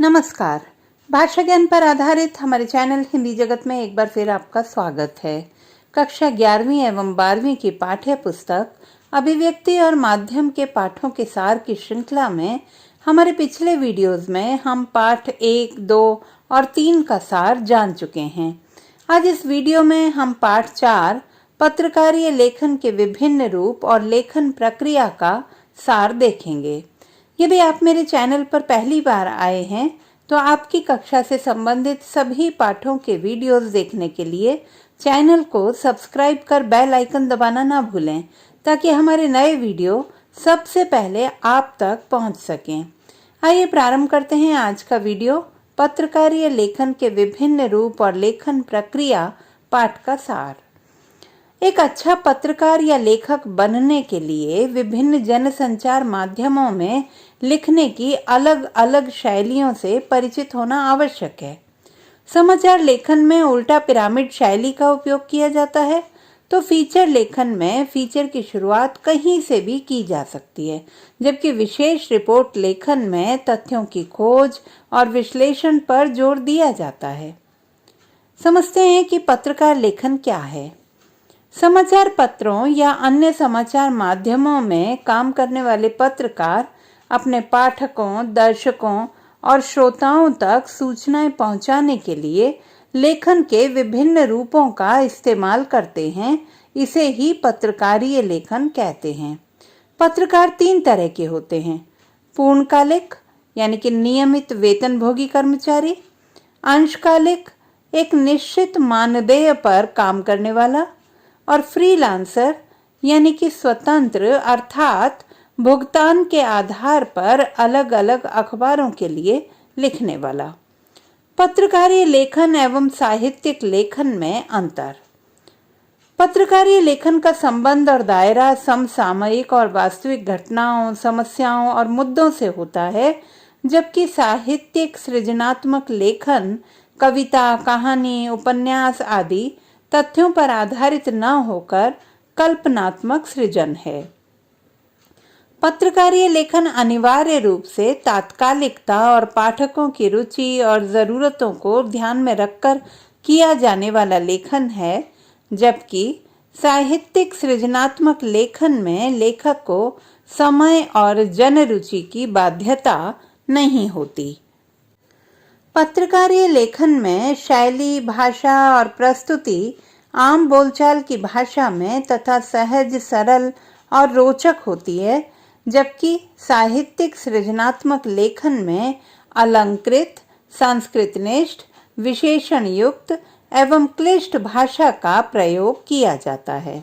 नमस्कार। भाषा ज्ञान पर आधारित हमारे चैनल हिंदी जगत में एक बार फिर आपका स्वागत है। कक्षा 11वीं एवं 12वीं की पाठ्य पुस्तक अभिव्यक्ति और माध्यम के पाठों के सार की श्रृंखला में हमारे पिछले वीडियोस में हम पाठ 1, 2 और 3 का सार जान चुके हैं। आज इस वीडियो में हम पाठ 4 पत्रकारीय लेखन के विभिन्न रूप और लेखन प्रक्रिया का सार देखेंगे। यदि आप मेरे चैनल पर पहली बार आए हैं तो आपकी कक्षा से संबंधित सभी पाठों के वीडियोस देखने के लिए चैनल को सब्सक्राइब कर बेल आइकन दबाना ना भूलें ताकि हमारे नए वीडियो सबसे पहले आप तक पहुंच सकें। आइए प्रारंभ करते हैं आज का वीडियो पत्रकारीय लेखन के विभिन्न रूप और लेखन प्रक्रिया पाठ का सार। एक अच्छा पत्रकार या लेखक बनने के लिए विभिन्न जनसंचार माध्यमों में लिखने की अलग अलग शैलियों से परिचित होना आवश्यक है। समाचार लेखन में उल्टा पिरामिड शैली का उपयोग किया जाता है, तो फीचर लेखन में फीचर की शुरुआत कहीं से भी की जा सकती है, जबकि विशेष रिपोर्ट लेखन में तथ्यों की खोज और विश्लेषण पर जोर दिया जाता है। समझते हैं कि पत्रकार लेखन क्या है। समाचार पत्रों या अन्य समाचार माध्यमों में काम करने वाले पत्रकार अपने पाठकों, दर्शकों और श्रोताओं तक सूचनाएं पहुंचाने के लिए लेखन के विभिन्न रूपों का इस्तेमाल करते हैं। इसे ही पत्रकारीय लेखन कहते हैं। पत्रकार 3 तरह के होते हैं: पूर्णकालिक यानी कि नियमित वेतनभोगी कर्मचारी, अंशकालिक एक निश्चित मानदेय पर काम करने वाला, और फ्रीलांसर यानी कि स्वतंत्र अर्थात भुगतान के आधार पर अलग अलग अखबारों के लिए लिखने वाला। पत्रकारीय लेखन एवं साहित्यिक लेखन में अंतर। पत्रकारीय लेखन का संबंध और दायरा समसामयिक और वास्तविक घटनाओं, समस्याओं और मुद्दों से होता है, जबकि साहित्यिक सृजनात्मक लेखन कविता, कहानी, उपन्यास आदि तथ्यों पर आधारित न होकर कल्पनात्मक सृजन है। पत्रकारीय लेखन अनिवार्य रूप से तात्कालिकता और पाठकों की रुचि और ज़रूरतों को ध्यान में रखकर किया जाने वाला लेखन है, जबकि साहित्यिक सृजनात्मक लेखन में लेखक को समय और जनरुचि की बाध्यता नहीं होती। पत्रकारीय लेखन में शैली, भाषा और प्रस्तुति आम बोलचाल की भाषा में तथा सहज, सरल और रोचक होती है, जबकि साहित्यिक सृजनात्मक लेखन में अलंकृत, संस्कृतनिष्ठ, विशेषण युक्त एवं क्लिष्ट भाषा का प्रयोग किया जाता है।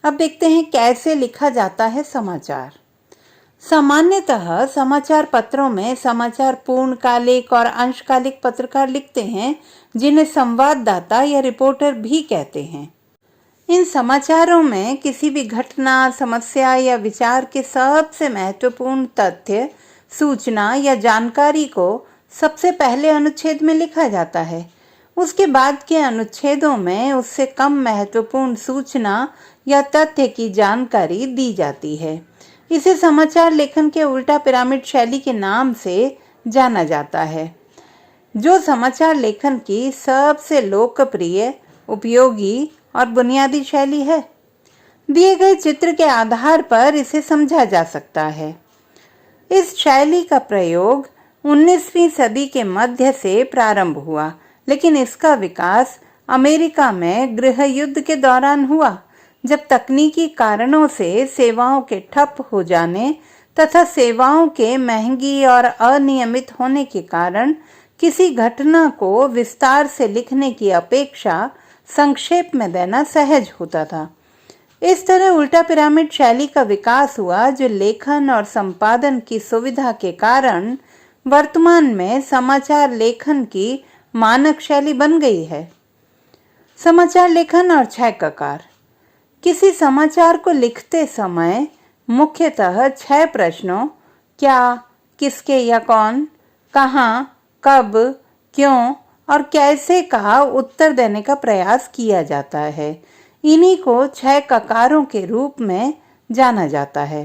अब देखते हैं कैसे लिखा जाता है समाचार। सामान्यतः समाचार पत्रों में समाचार पूर्णकालिक और अंशकालिक पत्रकार लिखते हैं, जिन्हें संवाददाता या रिपोर्टर भी कहते हैं। इन समाचारों में किसी भी घटना, समस्या या विचार के सबसे महत्वपूर्ण तथ्य, सूचना या जानकारी को सबसे पहले अनुच्छेद में लिखा जाता है। उसके बाद के अनुच्छेदों में उससे कम महत्वपूर्ण सूचना या तथ्य की जानकारी दी जाती है। इसे समाचार लेखन के उल्टा पिरामिड शैली के नाम से जाना जाता है, जो समाचार लेखन की सबसे लोकप्रिय, उपयोगी और बुनियादी शैली है। दिए गए चित्र के आधार पर इसे समझा जा सकता है। इस शैली का प्रयोग 19वीं सदी के मध्य से प्रारंभ हुआ, लेकिन इसका विकास अमेरिका में गृह युद्ध के दौरान हुआ, जब तकनीकी कारणों से सेवाओं के ठप हो जाने तथा सेवाओं के महंगी और अनियमित होने के कारण किसी घटना को विस्तार से लिखने की अपेक्षा संक्षेप में देना सहज होता था। इस तरह उल्टा पिरामिड शैली का विकास हुआ, जो लेखन और संपादन की सुविधा के कारण वर्तमान में समाचार लेखन की मानक शैली बन गई है। समाचार लेखन और छायाकार। किसी समाचार को लिखते समय मुख्यतः 6 प्रश्नों क्या, किसके या कौन, कहाँ, कब, क्यों और कैसे का उत्तर देने का प्रयास किया जाता है। इन्हीं को 6 ककारों के रूप में जाना जाता है।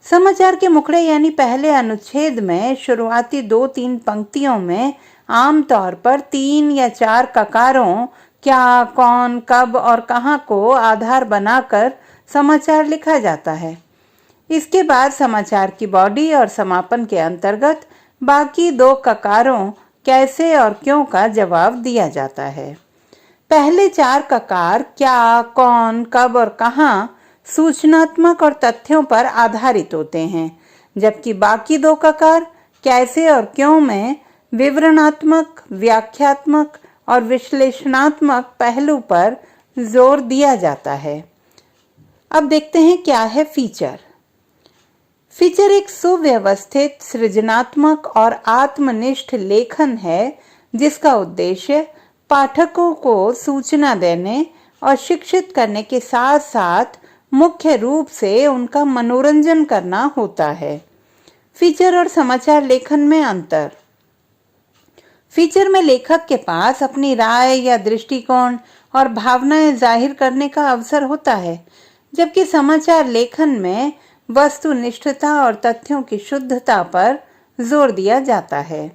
समाचार के मुखड़े यानी पहले अनुच्छेद में शुरुआती 2-3 पंक्तियों में आमतौर पर 3 या 4 ककारों क्या, कौन, कब और कहां को आधार बनाकर समाचार लिखा जाता है। इसके बाद समाचार की बॉडी और समापन के अंतर्गत बाकी 2 ककारों कैसे और क्यों का जवाब दिया जाता है। पहले 4 ककार क्या, कौन, कब और कहां सूचनात्मक और तथ्यों पर आधारित होते हैं, जबकि बाकी 2 ककार कैसे और क्यों में विवरणात्मक, व्याख्यात्मक और विश्लेषणात्मक पहलू पर जोर दिया जाता है। अब देखते हैं क्या है फीचर। फीचर एक सुव्यवस्थित, सृजनात्मक और आत्मनिष्ठ लेखन है जिसका उद्देश्य पाठकों को सूचना देने और शिक्षित करने के साथ साथ मुख्य रूप से उनका मनोरंजन करना होता है। फीचर और समाचार लेखन में अंतर। फीचर में लेखक के पास अपनी राय या दृष्टिकोण और भावनाएं जाहिर करने का अवसर होता है, जबकि समाचार लेखन में वस्तुनिष्ठता और तथ्यों की शुद्धता पर जोर दिया जाता है।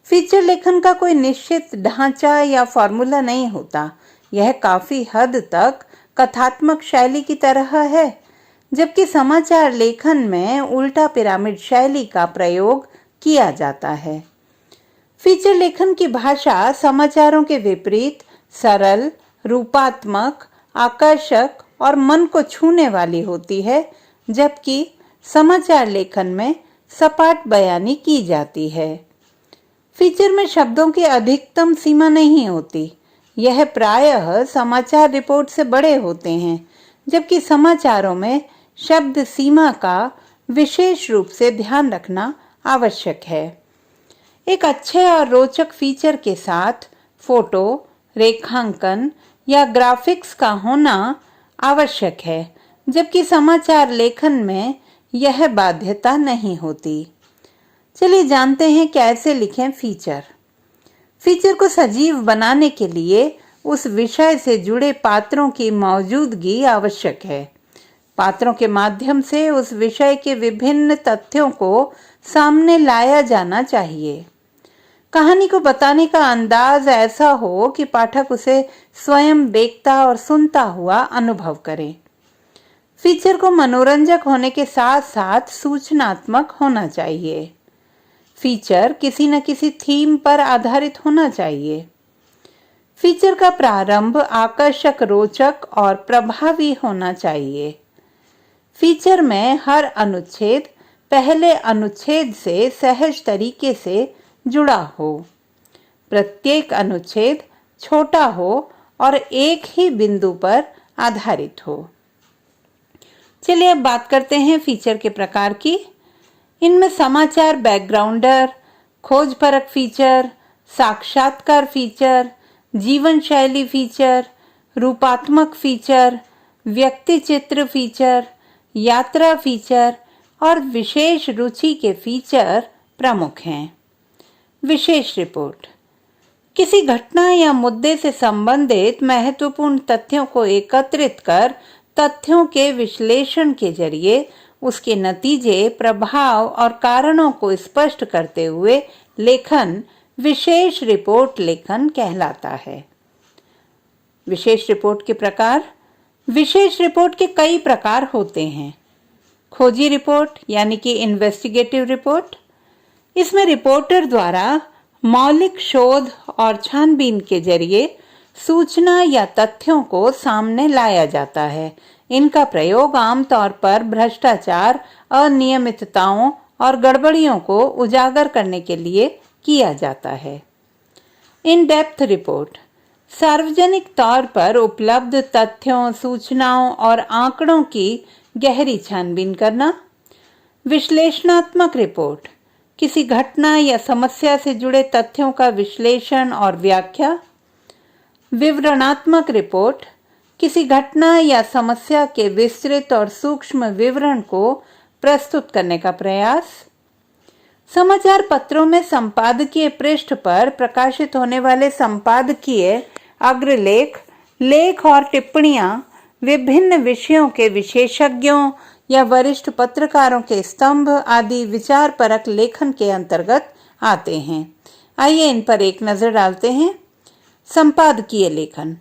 फीचर लेखन का कोई निश्चित ढांचा या फॉर्मूला नहीं होता। यह काफी हद तक कथात्मक शैली की तरह है, जबकि समाचार लेखन में उल्टा पिरामिड शैली का प्रयोग किया जाता है। फीचर लेखन की भाषा समाचारों के विपरीत सरल, रूपात्मक, आकर्षक और मन को छूने वाली होती है, जबकि समाचार लेखन में सपाट बयानी की जाती है। फीचर में शब्दों की अधिकतम सीमा नहीं होती। यह प्रायः समाचार रिपोर्ट से बड़े होते हैं, जबकि समाचारों में शब्द सीमा का विशेष रूप से ध्यान रखना आवश्यक है। एक अच्छे और रोचक फीचर के साथ फोटो, रेखांकन या ग्राफिक्स का होना आवश्यक है, जबकि समाचार लेखन में यह बाध्यता नहीं होती। चलिए जानते हैं कैसे लिखें फीचर। फीचर को सजीव बनाने के लिए उस विषय से जुड़े पात्रों की मौजूदगी आवश्यक है। पात्रों के माध्यम से उस विषय के विभिन्न तथ्यों को सामने लाया जाना चाहिए। कहानी को बताने का अंदाज ऐसा हो कि पाठक उसे स्वयं देखता और सुनता हुआ अनुभव करे। फीचर को मनोरंजक होने के साथ साथ सूचनात्मक होना चाहिए। फीचर किसी न किसी थीम पर आधारित होना चाहिए। फीचर का प्रारंभ आकर्षक, रोचक और प्रभावी होना चाहिए। फीचर में हर अनुच्छेद पहले अनुच्छेद से सहज तरीके से जुड़ा हो। प्रत्येक अनुच्छेद छोटा हो और एक ही बिंदु पर आधारित हो। चलिए अब बात करते हैं फीचर के प्रकार की। इनमें समाचार बैकग्राउंडर, खोज परक फीचर, साक्षात्कार फीचर, जीवन शैली फीचर, रूपात्मक फीचर, व्यक्ति चित्र फीचर, यात्रा फीचर और विशेष रुचि के फीचर प्रमुख हैं। विशेष रिपोर्ट किसी घटना या मुद्दे से संबंधित महत्वपूर्ण तथ्यों को एकत्रित कर तथ्यों के विश्लेषण के जरिए उसके नतीजे, प्रभाव और कारणों को स्पष्ट करते हुए लेखन विशेष रिपोर्ट लेखन कहलाता है। विशेष रिपोर्ट के प्रकार। विशेष रिपोर्ट के कई प्रकार होते हैं। खोजी रिपोर्ट यानी कि इन्वेस्टिगेटिव रिपोर्ट। इसमें रिपोर्टर द्वारा मौलिक शोध और छानबीन के जरिए सूचना या तथ्यों को सामने लाया जाता है। इनका प्रयोग आमतौर पर भ्रष्टाचार, अनियमितताओं और गड़बड़ियों को उजागर करने के लिए किया जाता है। इन डेप्थ रिपोर्ट सार्वजनिक तौर पर उपलब्ध तथ्यों, सूचनाओं और आंकड़ों की गहरी छानबीन करना। विश्लेषणात्मक रिपोर्ट किसी घटना या समस्या से जुड़े तथ्यों का विश्लेषण और व्याख्या। विवरणात्मक रिपोर्ट किसी घटना या समस्या के विस्तृत और सूक्ष्म विवरण को प्रस्तुत करने का प्रयास। समाचार पत्रों में संपादकीय पृष्ठ पर प्रकाशित होने वाले संपादकीय अग्रलेख, लेख और टिप्पणियां विभिन्न विषयों के विशेषज्ञों या वरिष्ठ पत्रकारों के स्तंभ आदि विचारपरक लेखन के अंतर्गत आते हैं। आइए इन पर एक नजर डालते हैं। संपादकीय लेखन।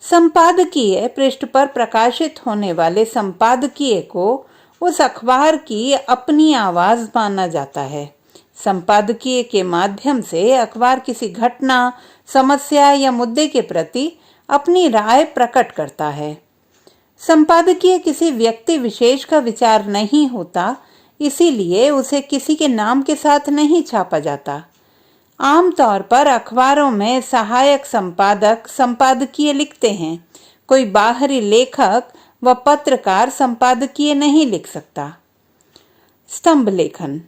संपादकीय पृष्ठ पर प्रकाशित होने वाले संपादकीय को उस अखबार की अपनी आवाज माना जाता है। संपादकीय के माध्यम से अखबार किसी घटना, समस्या या मुद्दे के प्रति अपनी राय प्रकट करता है। संपादकीय किसी व्यक्ति विशेष का विचार नहीं होता, इसीलिए उसे किसी के नाम के साथ नहीं छापा जाता। आमतौर पर अखबारों में सहायक संपादक संपादकीय लिखते हैं। कोई बाहरी लेखक व पत्रकार संपादकीय नहीं लिख सकता। स्तंभ लेखन।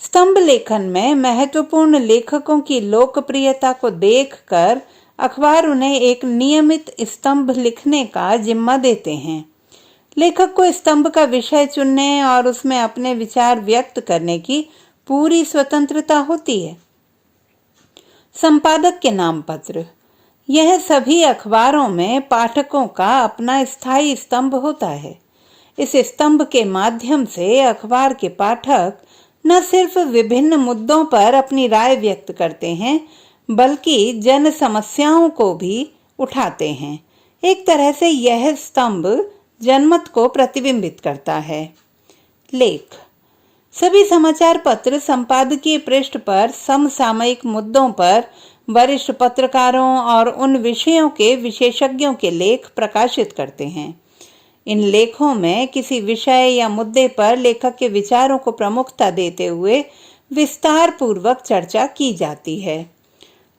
स्तंभ लेखन में महत्वपूर्ण लेखकों की लोकप्रियता को देखकर अखबार उन्हें एक नियमित स्तंभ लिखने का जिम्मा देते हैं। लेखक को स्तंभ का विषय चुनने और उसमें अपने विचार व्यक्त करने की पूरी स्वतंत्रता होती है। संपादक के नाम पत्र। यह सभी अखबारों में पाठकों का अपना स्थायी स्तंभ होता है। इस स्तंभ के माध्यम से अखबार के पाठक न सिर्फ विभिन्न मुद्दों पर अपनी राय व्यक्त करते हैं, बल्कि जन समस्याओं को भी उठाते हैं। एक तरह से यह स्तंभ जनमत को प्रतिबिंबित करता है। लेख। सभी समाचार पत्र संपादकीय पृष्ठ पर समसामयिक मुद्दों पर वरिष्ठ पत्रकारों और उन विषयों के विशेषज्ञों के लेख प्रकाशित करते हैं। इन लेखों में किसी विषय या मुद्दे पर लेखक के विचारों को प्रमुखता देते हुए विस्तार पूर्वक चर्चा की जाती है।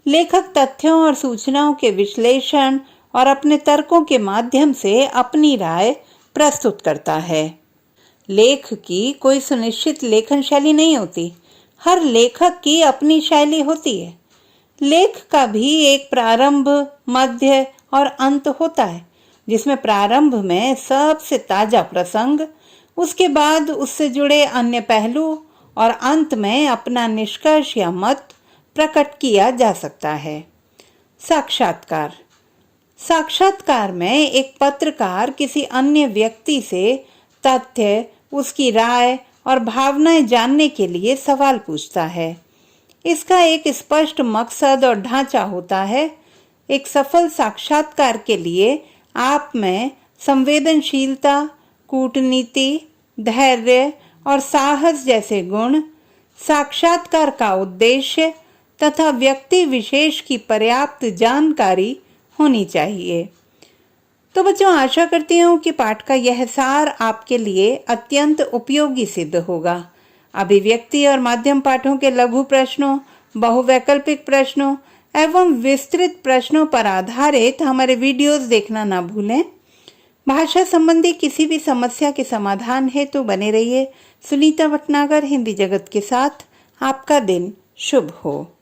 लेखक तथ्यों और सूचनाओं के विश्लेषण और अपने तर्कों के माध्यम से अपनी राय प्रस्तुत करता है। लेख की कोई सुनिश्चित लेखन शैली नहीं होती। हर लेखक की अपनी शैली होती है। लेख का भी एक प्रारंभ, मध्य और अंत होता है, जिसमें प्रारंभ में सबसे ताजा प्रसंग, उसके बाद उससे जुड़े अन्य पहलू और अंत में अपना निष्कर्ष या मत प्रकट किया जा सकता है। साक्षात्कार। साक्षात्कार में एक पत्रकार किसी अन्य व्यक्ति से तथ्य, उसकी राय और भावनाएं जानने के लिए सवाल पूछता है। इसका एक स्पष्ट मकसद और ढांचा होता है। एक सफल साक्षात्कार के लिए आप में संवेदनशीलता, कूटनीति, धैर्य और साहस जैसे गुण, साक्षात्कार का उद्देश्य तथा व्यक्ति विशेष की पर्याप्त जानकारी होनी चाहिए। तो बच्चों, आशा करती हूँ कि पाठ का यह सार आपके लिए अत्यंत उपयोगी सिद्ध होगा। अभिव्यक्ति और माध्यम पाठों के लघु प्रश्नों, बहुवैकल्पिक प्रश्नों एवं विस्तृत प्रश्नों पर आधारित हमारे वीडियोस देखना ना भूलें। भाषा संबंधी किसी भी समस्या के समाधान हेतु बने रहिए सुनीता भटनागर हिंदी जगत के साथ। आपका दिन शुभ हो।